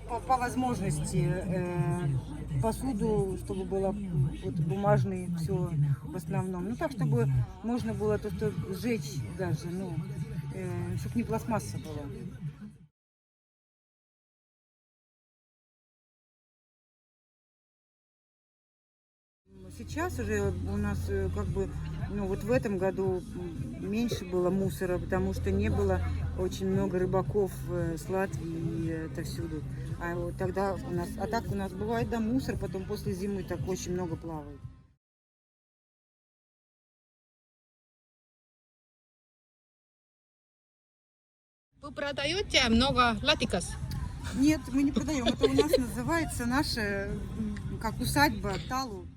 по возможности посуду, чтобы было вот, бумажный, все в основном. Ну так, чтобы можно было то, что сжечь даже, ну, чтобы не пластмасса была. Сейчас уже у нас как бы, ну вот в этом году меньше было мусора, потому что не было очень много рыбаков с Латвии и отовсюду. А вот тогда у нас, а так у нас бывает, да, мусор, потом после зимы так очень много плавает. Вы продаете много латикас? Нет, мы не продаем. Это у нас называется наша, как усадьба Талу.